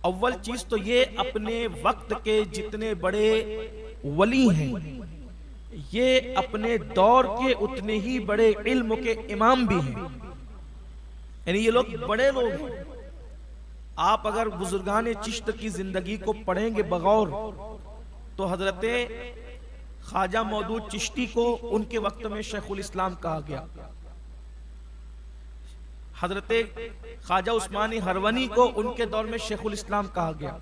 अव्वल चीज तो ये अपने वक्त के जितने बड़े वली हैं, ये अपने दौर के उतने ही बड़े इल्म के इमाम भी हैं। यानी ये लोग बड़े लोग हैं। आप अगर बुजुर्गान चिश्त की जिंदगी को पढ़ेंगे बगौर तो हजरते ख्वाजा मौदूद चिश्ती को उनके वक्त में शेखुल इस्लाम कहा गया, हजरते ख्वाजा उस्मानी हरवनी को उनके दौर में शेखुल इस्लाम कहा गया,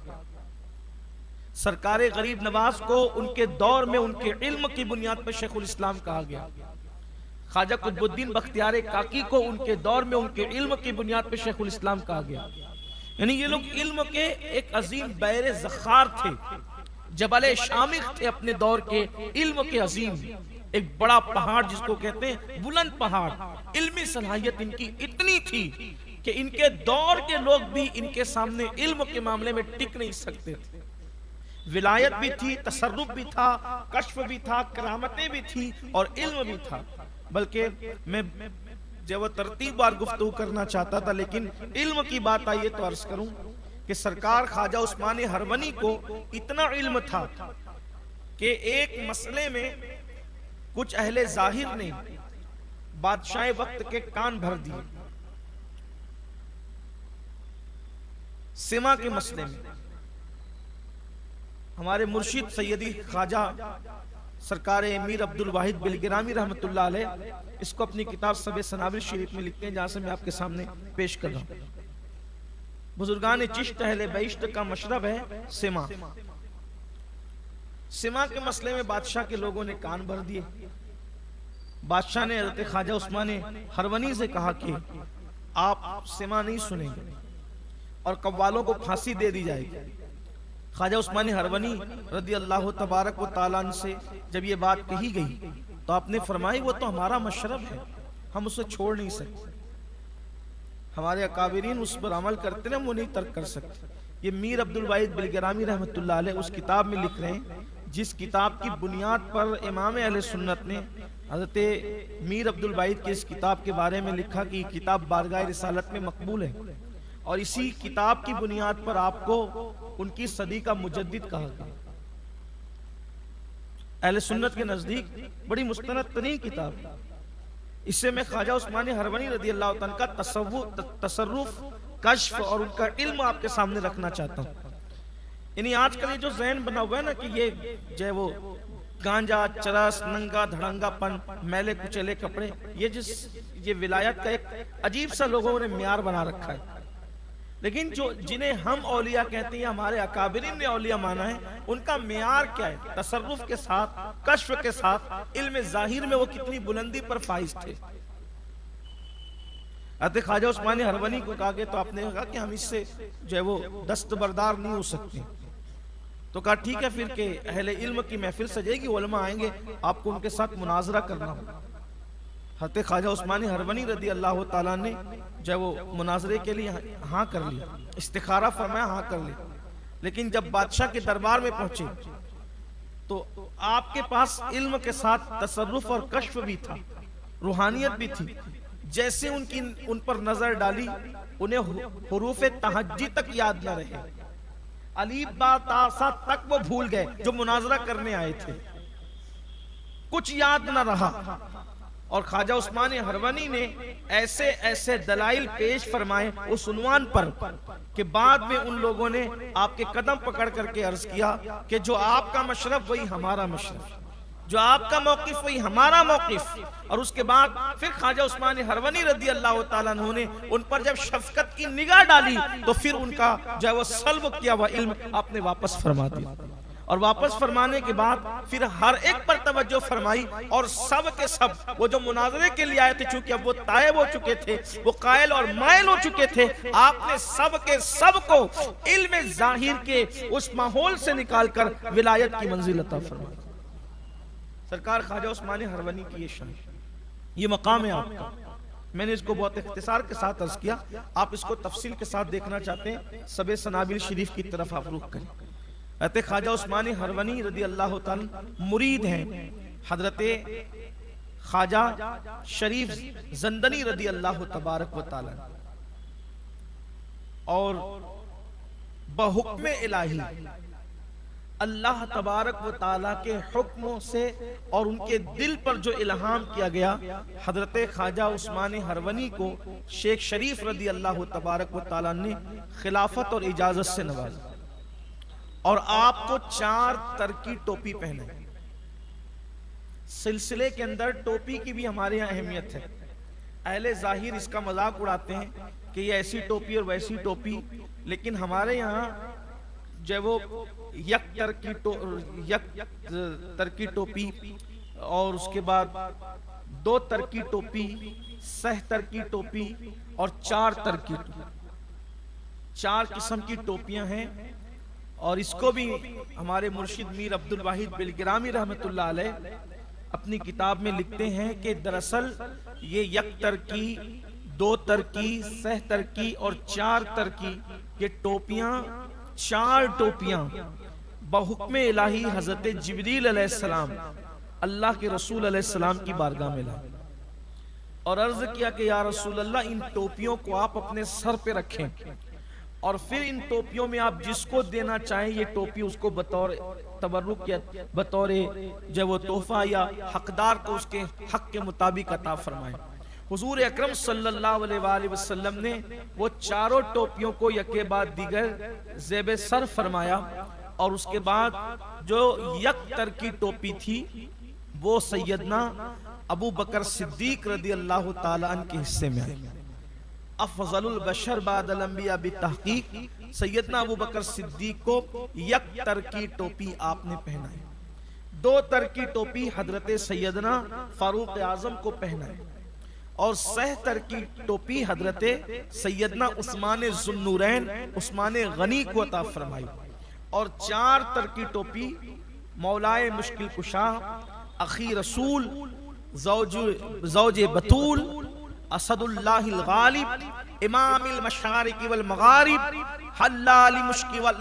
सरकारे गरीब नवाज को उनके दौर में उनके इल्म की बुनियाद पर शेखुल इस्लाम कहा गया, ख्वाजा कुतुबुद्दीन बख्तियार काकी को उनके दौर में उनके इल्म की बुनियाद पर शेखुल इस्लाम कहा गया। यानी ये लोग इल्म के एक अजीम बैरे ज़खार थे, जबल शामिख थे अपने दौर के, इल्म के अजीम, एक बड़ा पहाड़ जिसको कहते हैं बुलंद पहाड़। इल्मी सलाहियत इनकी इतनी थी कि इनके दौर के लोग भी इनके सामने इल्म के मामले में टिक नहीं सकते थे। विलायत भी थी, तसर्रुफ भी था, कश्फ भी था, करामतें भी थी और इल्म भी था। बल्कि मैं जब तरतीब बार गुफ्तगू करना चाहता था, लेकिन इल्म की बात आई है तो अर्ज करूं कि सरकार ख्वाजा उस्मानी हरवनी को इतना इल्म था कि एक मसले में कुछ अहले जाहिर ने बादशाह वक्त के कान भर दिए। सिमा के मसले में हमारे मुर्शिद सैयदी ख्वाजा सरकार अमीर अब्दुल वाहिद बिलगिरामी रहमतुल्लाह अलैह इसको अपनी किताब सबे सनाबिर शरीफ में लिखते हैं, जहां से मैं आपके सामने पेश कर रहा हूं। बुजुर्गान चिश्त अहले बैश्त का मशरब है सिमा। सिमा के मसले में बादशाह के लोगों ने कान भर दिए। बादशाह ने हज़रत ख्वाजा उस्मानी हरवनी से कहा कि आप सिमा नहीं सुनेंगे और कव्वालों को फांसी दे दी जाएगी। ख्वाजा उस्मानी हरवनी रदी अल्लाह तबारक व तआला से जब ये बात कही गई तो आपने फरमाई वो तो हमारा मशरब है, हम उसे छोड़ नहीं सकते, हमारे अकाबिरीन उस पर अमल करते हैं, वो नहीं तर्क कर सकते। ये मीर अब्दुल वाहिद बिलगिरामी रहमतुल्लाह अलैह उस किताब में लिख रहे हैं जिस किताब की बुनियाद पर इमाम अहले सुन्नत ने हज़रत मीर अब्दुल वाहिद के इस किताब के बारे में लिखा कि किताब बारगाह रिसालत में मकबूल है और इसी किताब की बुनियाद पर आपको उनकी सदी का मुजद्दिद कहा गया। अहले सुन्नत के नजदीक बड़ी मुस्तनद तरीन किताब। इससे मैं ख्वाजा उस्मानी हरवनी रदी अल्लाह तआला का तसर्रुफ, कश्फ और उनका इल्म आपके सामने रखना चाहता हूँ। यानी आजकल ये जो ज़हन बना हुआ है ना कि ये जो है वो गांजा, चरस, नंगा धड़ंगापन, मैले कुचले कपड़े, ये विलायत का एक अजीब सा लोगों ने म्यार बना रखा है। लेकिन जो जिन्हें हम औलिया कहते हैं, हमारे अकाबिरीन ने औलिया माना है, उनका म्यार क्या है? तसर्रुफ के साथ, कश्फ के साथ, इल्म जाहिर में वो कितनी बुलंदी पर फाइज थे। अतः ख्वाजा उस्मानी हरवनी को कहा गया तो आपने कहा कि हम इससे जो है वो दस्तबरदार नहीं हो सकते। तो कहा ठीक है फिर के अहले इल्म की महफिल सजेगी, उलमा आएंगे, आपको उनके साथ मुनाजरा करना होगा। हज़रत ख्वाजा उस्मानी हरवनी रदी अल्लाह ताला ने जो वो मुनाजरे के लिए हाँ कर लिया, इस्तिखारा फरमाया, हाँ कर लिया। लेकिन जब बादशाह के दरबार में पहुंचे तो आपके पास इल्म के साथ तसर्रुफ और कश्फ भी था, रूहानियत भी थी। जैसे उन पर नजर डाली, उन्हें हुरूफ तहज्जी तक याद न रहे, अलीफ बा ता सा तक वो भूल गए जो मुनाजरा करने आए थे, कुछ याद न रहा। और ख्वाजा उस्मानी हरवनी ने ऐसे ऐसे दलाइल पेश फरमाए उस उन्वान पर कि बाद में उन लोगों ने आपके कदम पकड़ करके अर्ज किया कि जो आपका मशरब वही हमारा मशरब, जो आपका मौकिफ वही हमारा मौकिफ। और उसके बाद फिर ख्वाजा उस्मानी हरवनी रदी अल्लाह ताला अन्हु ने उन पर जब शफकत की निगाह डाली तो फिर उनका जो है वो सल्ब किया हुआ इल्म आपने वापस फरमा दिया। और वापस फरमाने के बाद फिर हर एक पर तवज्जो फरमाई और सब के सब वो जो मुनाजरे के लिए आए थे, चूंकि अब वो तायब हो चुके थे, वो कायल और मायल हो चुके थे, आपने सब के सब को इल्म जाहिर के उस माहौल से निकालकर विलायत की मंजिल अता फरमाई। सरकार ख्वाजा उस्मानी हरवनी की ये शान, ये मकाम है आपका। मैंने इसको बहुत इख्तिसार के साथ अर्ज किया, आप इसको तफसील के साथ देखना चाहते हैं सबे सनाबिल शरीफ की तरफ आप रुख करें। अतः ख्वाजा उस्मानी हरवनी रदी अल्लाह ताला मुरीद हैं हजरत ख्वाजा शरीफ जंदनी रदी अल्लाह तबारक व ताला, और बहुक्म इलाही, अल्लाह तबारक व ताला के हुक्मों से और उनके दिल पर जो इल्हाम किया गया, हजरत ख्वाजा उस्मान हरवनी को शेख शरीफ रदी अल्लाह तबारक व ताला ने खिलाफत और इजाजत से नवाजा और आपको 4 तर की टोपी पहनाई। सिलसिले के अंदर टोपी की भी हमारे यहाँ अहमियत है। अहले जाहिर इसका मजाक उड़ाते हैं कि ये ऐसी टोपी और वैसी टोपी, लेकिन हमारे यहाँ जो वो यक तर की टोपी और उसके बाद 2 तर की टोपी, सह तर की टोपी और 4 तर की टोपी, 4 किस्म की टोपियां हैं। और इसको भी हमारे मुर्शिद मीर अब्दुल वाहिद बिलगिरामी रहमतुल्लाह अलैह अपनी किताब में लिखते हैं कि दरअसल ये यक तर की, 2 तर की, सह तर की और 4 तर की ये टोपियां, 4 टोपियां बहुक्म इलाही हजरत जिब्रील अलैहिस्सलाम अल्लाह के रसूल अलैहिस्सलाम की बारगाह में लाए और अर्ज किया कि या रसूल अल्लाह, इन टोपियों को आप अपने सर पे रखें और फिर इन टोपियों में आप जिसको देना चाहें ये टोपी उसको बतौर तबर्रुक या बतौर जब वो तोहफा या हकदार को उसके हक के मुताबिक अता फरमाए। हुजूर अकरम सल्लल्लाहु अलैहि वसल्लम ने वो 4 टोपियों को यके बाद दीगर ज़ेब सर फरमाया और उसके बाद जो यक तर की टोपी थी वो सैयदना अबू बकर सिद्दीक रदी अल्लाह ताला अन्हु के हिस्से में आई। अफजलुल बशर बादल अंबिया बितहकीक सैयदना अबू बकर सिद्दीक को यक तर की टोपी आपने पहनाई, 2 तर की टोपी हजरत सैयदना फारूक आजम को पहनाई और सह तर की टोपी हजरत सैयदना उस्मान जुन्नूरैन उस्मान गनी को अता फरमाई और 4 तर की टोपी मौलाए मुश्किल कुशा अखी रसूल ज़ौजे बतूल असदुल्लाहिल गालिब इमामिल मशारिक वल मगारिब हल्लाल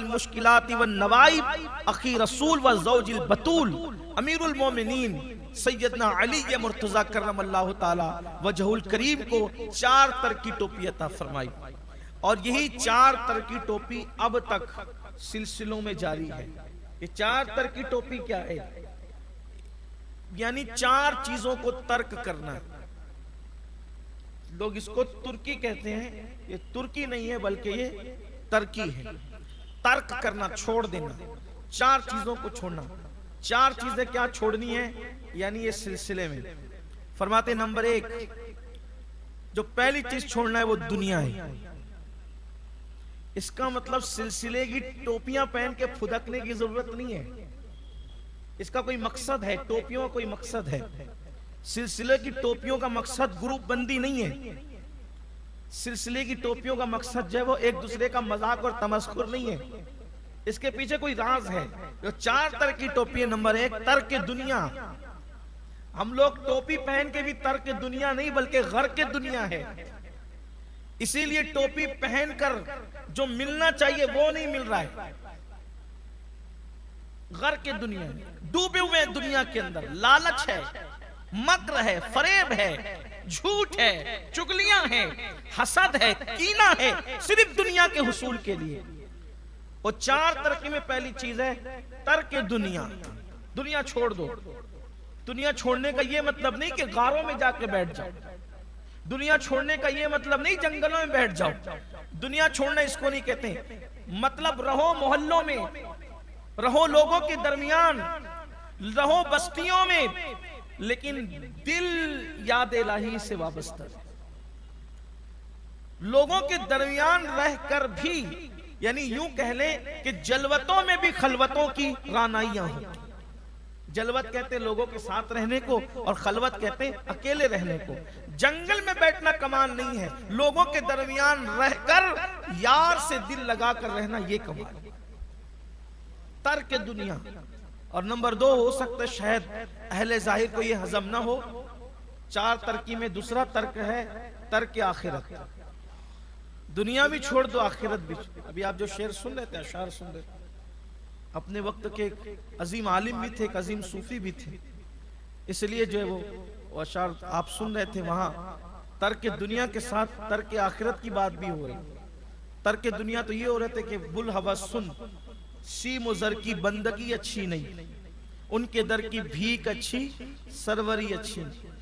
मुश्किलात वन नवाइब अखी रसूल व ज़ौजिल बतूल अमीरुल मोमिनीन सैयदना अली मुर्तजा करमल्लाहु ताला वजहुल करीम को 4 तर की टोपी अता फरमाई और यही 4 तर की टोपी अब तक सिलसिलों में जारी है। ये 4 तर की टोपी क्या है? यानी 4 चीजों को तर्क करना। लोग इसको तुर्की कहते हैं, ये तुर्की नहीं है बल्कि ये तर्की है। तर्क करना, छोड़ देना, 4 चीजों को छोड़ना। 4 चीजें क्या छोड़नी है? यानी ये सिलसिले में फरमाते नंबर 1 जो पहली चीज छोड़ना है वो दुनिया है। इसका मतलब सिलसिले की टोपियां पहन के फुदकने की जरूरत नहीं है। इसका कोई मकसद है, टोपियों का कोई मकसद है। सिलसिले की टोपियों का मकसद ग्रुप बंदी नहीं है। सिलसिले की टोपियों का मकसद जो है वो एक दूसरे का मजाक और तमस्कुर नहीं है। इसके पीछे कोई राज है। जो 4 तरह की टोपी है, नंबर 1 तर्क दुनिया। हम लोग टोपी पहन के भी तर्क दुनिया नहीं बल्कि घर के दुनिया है। इसीलिए टोपी पहनकर जो मिलना चाहिए वो नहीं मिल रहा है। घर के दुनिया डूबे हुए दुनिया के अंदर लालच है, मक्र है, फरेब है, झूठ है, चुगलियां हैं, हसद है, कीना है, सिर्फ दुनिया के हुसूल के लिए। और 4 तरक्की में पहली चीज है तर्क दुनिया। दुनिया छोड़ दो। दुनिया छोड़ने का यह मतलब नहीं कि गारों में जाके बैठ जाओ। दुनिया छोड़ने का यह मतलब नहीं जंगलों में बैठ जाओ। दुनिया छोड़ना इसको नहीं कहते। मतलब रहो मोहल्लों में, रहो लोगों के दरमियान, रहो बस्तियों में, लेकिन दिल याद इलाही से वाबस्ता। लोगों के दरमियान रहकर भी, यानी यूं कह लें कि जलवतों में भी खलवतों की रानाइयां हो। जलवत कहते लोगों के साथ रहने को और खलवत कहते अकेले रहने को। जंगल में बैठना कमाल नहीं है, लोगों के दरमियान रहकर यार से दिल लगाकर रहना ये कमाल। तर्क दुनिया। और नंबर 2 हो सकता है शायद अहले जाहिर को ये हजम ना हो। 4 तरकी में दूसरा तर्क है तर्क आखिरत। दुनिया भी छोड़ दो, आखिरत भी। अभी आप जो शेर सुन रहे थे, अशार सुन रहे थे, अपने वक्त के एक अजीम आलिम भी थे, एक अजीम सूफी भी थे, इसलिए जो है वो अशार आप सुन रहे थे। वहां तर्क दुनिया के साथ तर्क आखिरत की बात भी हो रही। तर्क दुनिया तो ये हो रहे थे कि बुल हवा सुन, सी मुजर की बंदगी अच्छी नहीं, उनके दर की भीख अच्छी, सरवरी अच्छी नहीं।